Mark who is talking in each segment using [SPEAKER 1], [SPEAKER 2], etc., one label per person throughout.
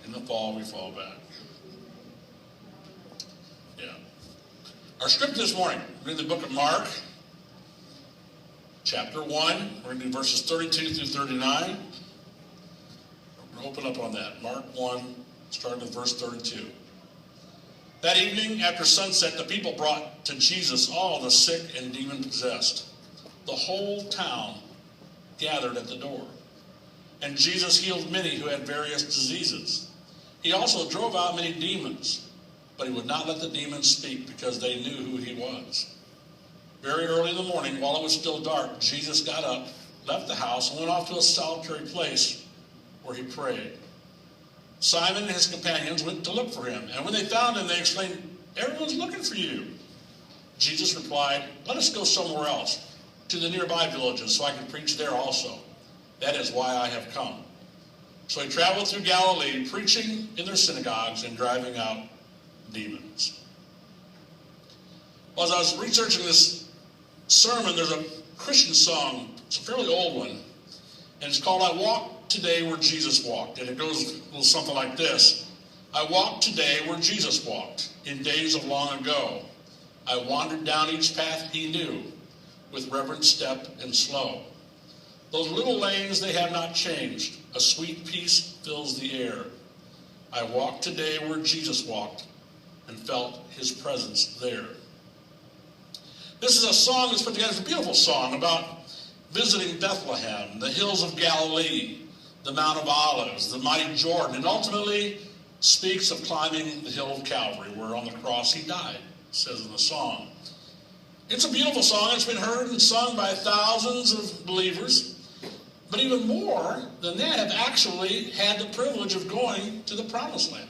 [SPEAKER 1] In the fall, we fall back. Yeah. Our script this morning, we're in the book of Mark, chapter 1. We're going to do verses 32 through 39. We're going to open up on that. Mark 1, starting with verse 32. That evening, after sunset, the people brought to Jesus all the sick and demon-possessed. The whole town gathered at the door. And Jesus healed many who had various diseases. He also drove out many demons, but he would not let the demons speak because they knew who he was. Very early in the morning, while it was still dark, Jesus got up, left the house, and went off to a solitary place where he prayed. Simon and his companions went to look for him, and when they found him, they exclaimed, "Everyone's looking for you." Jesus replied, "Let us go somewhere else, to the nearby villages, so I can preach there also. That is why I have come." So he traveled through Galilee, preaching in their synagogues and driving out demons. Well, as I was researching this sermon, there's a Christian song. It's a fairly old one, and it's called "I Walk Today Where Jesus Walked." And it goes a little something like this. I walked today where Jesus walked, in days of long ago. I wandered down each path he knew, with reverent step and slow. Those little lanes, they have not changed. A sweet peace fills the air. I walked today where Jesus walked, and felt his presence there. This is a song that's put together. It's a beautiful song about visiting Bethlehem, the hills of Galilee, the Mount of Olives, the mighty Jordan, and ultimately speaks of climbing the hill of Calvary, where on the cross he died, it says in the song. It's a beautiful song. It's been heard and sung by thousands of believers, but even more than that have actually had the privilege of going to the Promised Land.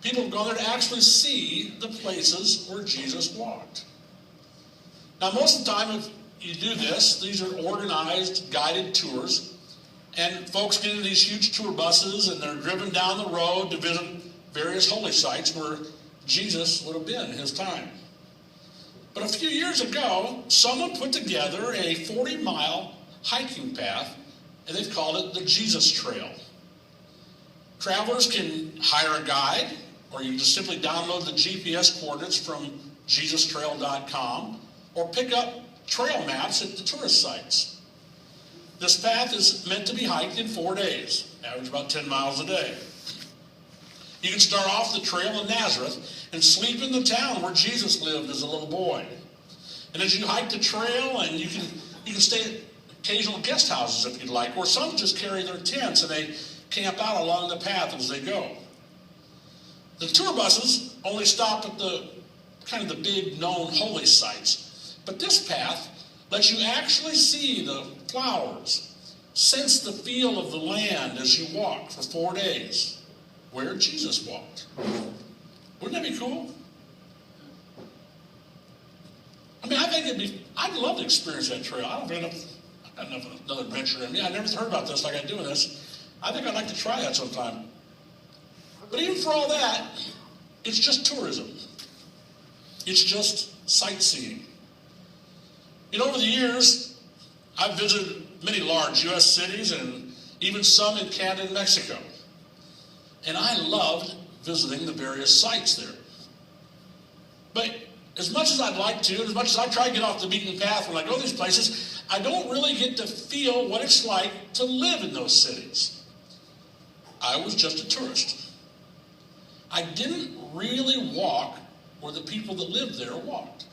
[SPEAKER 1] People have gone there to actually see the places where Jesus walked. Now, most of the time, if you do this, these are organized, guided tours. And folks get into these huge tour buses, and they're driven down the road to visit various holy sites where Jesus would have been in his time. But a few years ago, someone put together a 40-mile hiking path, and they've called it the Jesus Trail. Travelers can hire a guide, or you can just simply download the GPS coordinates from jesustrail.com, or pick up trail maps at the tourist sites. This path is meant to be hiked in 4 days, average about 10 miles a day. You can start off the trail in Nazareth and sleep in the town where Jesus lived as a little boy. And as you hike the trail, and you can stay at occasional guest houses if you'd like, or some just carry their tents and they camp out along the path as they go. The tour buses only stop at the kind of the big known holy sites, but this path lets you actually see the flowers, sense the feel of the land as you walk for 4 days, where Jesus walked. Wouldn't that be cool? I mean, I think I'd love to experience that trail. I've got another adventure in me. I never heard about this like I'm doing this. I think I'd like to try that sometime. But even for all that, it's just tourism. It's just sightseeing. Over the years, I've visited many large U.S. cities and even some in Canada and Mexico. And I loved visiting the various sites there. But as much as I'd like to, and as much as I try to get off the beaten path when I go to these places, I don't really get to feel what it's like to live in those cities. I was just a tourist. I didn't really walk where the people that lived there walked.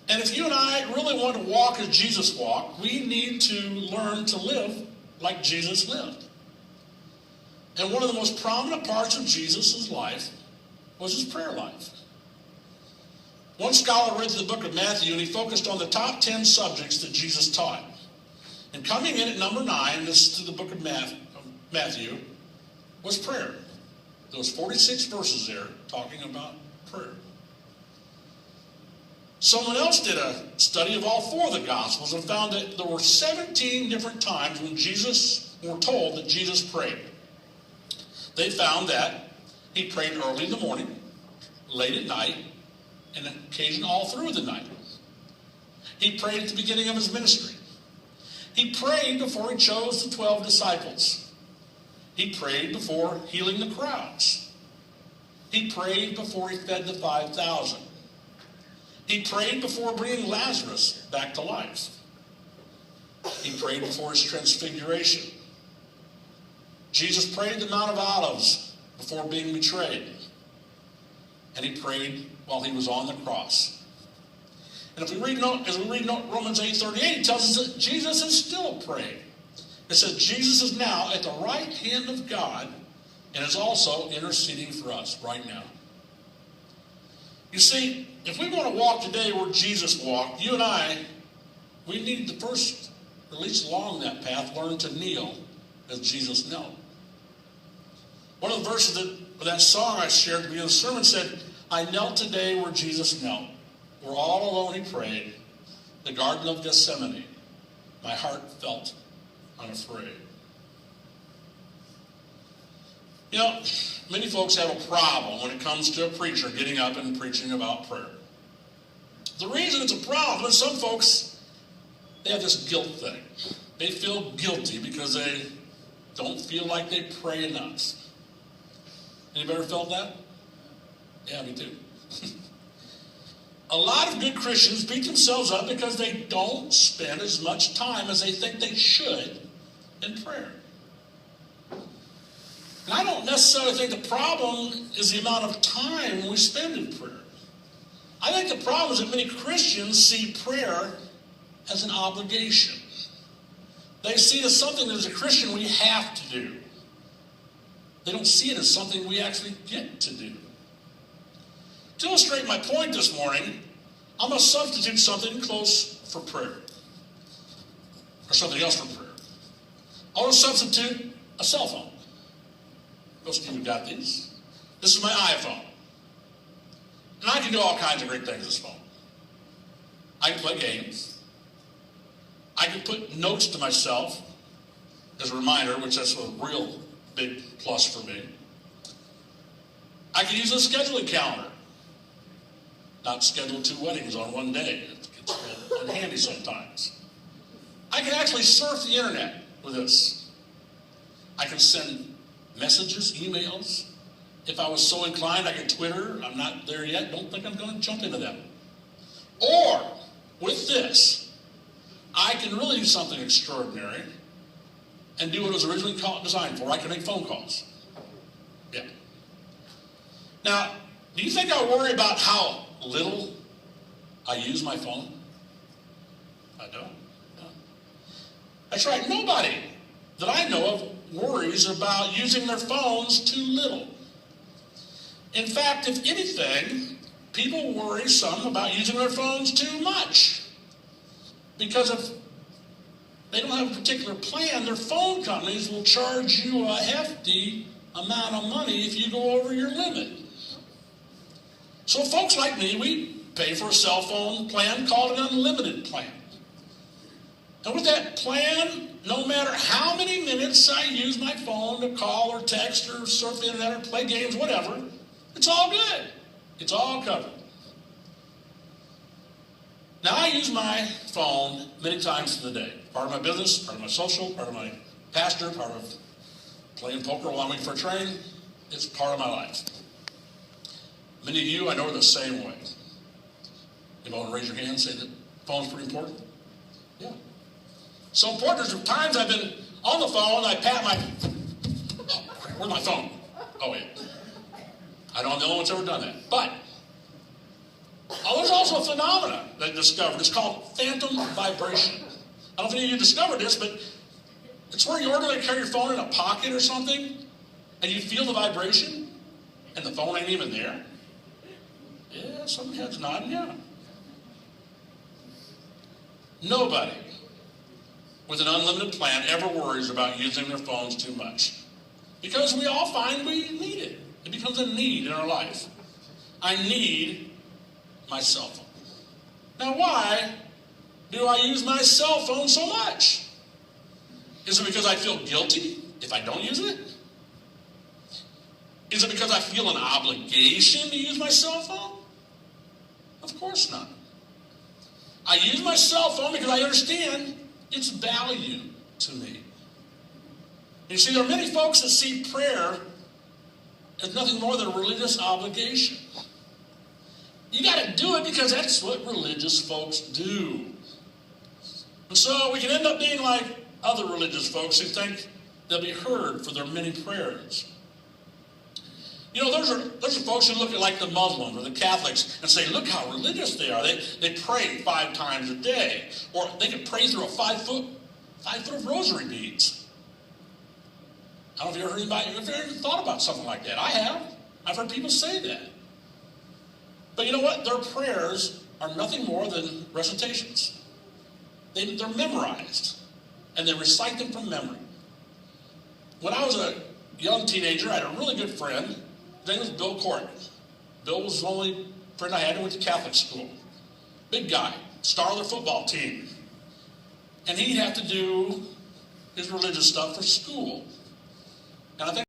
[SPEAKER 1] And if you and I really want to walk as Jesus walked, we need to learn to live like Jesus lived. And one of the most prominent parts of Jesus' life was his prayer life. One scholar read the book of Matthew, and he focused on the top 10 subjects that Jesus taught. And coming in at number 9, this is the book of Matthew, was prayer. There was 46 verses there talking about prayer. Someone else did a study of all 4 of the Gospels and found that there were 17 different times when we're told that Jesus prayed. They found that he prayed early in the morning, late at night, and on occasion all through the night. He prayed at the beginning of his ministry. He prayed before he chose the 12 disciples. He prayed before healing the crowds. He prayed before he fed the 5,000. He prayed before bringing Lazarus back to life. He prayed before his transfiguration. Jesus prayed the Mount of Olives before being betrayed. And he prayed while he was on the cross. And as we read Romans 8:38, it tells us that Jesus is still praying. It says Jesus is now at the right hand of God and is also interceding for us right now. You see, if we want to walk today where Jesus walked, you and I, we need to first, or at least along that path, learn to kneel as Jesus knelt. One of the verses of that song I shared at the beginning of the sermon said, I knelt today where Jesus knelt. Where all alone he prayed, the Garden of Gethsemane. My heart felt unafraid. You know, many folks have a problem when it comes to a preacher getting up and preaching about prayer. The reason it's a problem is some folks, they have this guilt thing. They feel guilty because they don't feel like they pray enough. Anybody ever felt that? Yeah, me too. A lot of good Christians beat themselves up because they don't spend as much time as they think they should in prayer. And I don't necessarily think the problem is the amount of time we spend in prayer. I think the problem is that many Christians see prayer as an obligation. They see it as something that as a Christian we have to do. They don't see it as something we actually get to do. To illustrate my point this morning, I'm going to substitute something close for prayer. Or something else for prayer. I want to substitute a cell phone. Most of you got these. This is my iPhone. And I can do all kinds of great things with this phone. I can play games. I can put notes to myself as a reminder, which that's a real big plus for me. I can use a scheduling calendar. Not schedule 2 weddings on one day. It gets unhandy sometimes. I can actually surf the internet with this. I can send messages, emails. If I was so inclined, I could Twitter. I'm not there yet. Don't think I'm going to jump into them. Or, with this, I can really do something extraordinary and do what it was originally designed for. I can make phone calls. Yeah. Now, do you think I worry about how little I use my phone? I don't. No. That's right. Nobody that I know of worries about using their phones too little. In fact, if anything, people worry some about using their phones too much. Because if they don't have a particular plan, their phone companies will charge you a hefty amount of money if you go over your limit. So folks like me, we pay for a cell phone plan called an unlimited plan. And with that plan, no matter how many minutes I use my phone to call or text or surf the internet or play games, whatever, it's all good. It's all covered. Now, I use my phone many times in the day. Part of my business, part of my social, part of my pastor, part of playing poker while I'm waiting for a train. It's part of my life. Many of you, I know, are the same way. You want to raise your hand and say that phone's pretty important? Yeah. So important, there's times I've been on the phone, I pat my... Oh, where's my phone? Oh, wait. I don't know what's ever done that. But there's also a phenomenon that I discovered. It's called phantom vibration. I don't think any of you discovered this, but it's where you ordinarily carry your phone in a pocket or something, and you feel the vibration, and the phone ain't even there. Yeah, some heads nodding, yeah. Nobody with an unlimited plan ever worries about using their phones too much. Because we all find we need it. It becomes a need in our life. I need my cell phone. Now, why do I use my cell phone so much? Is it because I feel guilty if I don't use it? Is it because I feel an obligation to use my cell phone? Of course not. I use my cell phone because I understand its value to me. You see, there are many folks that see prayer as nothing more than a religious obligation. You got to do it because that's what religious folks do. And so we can end up being like other religious folks who think they'll be heard for their many prayers. You know, those are folks who look at like the Muslims or the Catholics and say, look how religious they are. They pray 5 times a day. Or they can pray through a 5 foot of rosary beads. I don't know if you've ever thought about something like that. I have. I've heard people say that. But you know what? Their prayers are nothing more than recitations. They're memorized. And they recite them from memory. When I was a young teenager, I had a really good friend. His name was Bill Court. Bill was the only friend I had who went to Catholic school. Big guy, star of the football team. And he'd have to do his religious stuff for school. And I think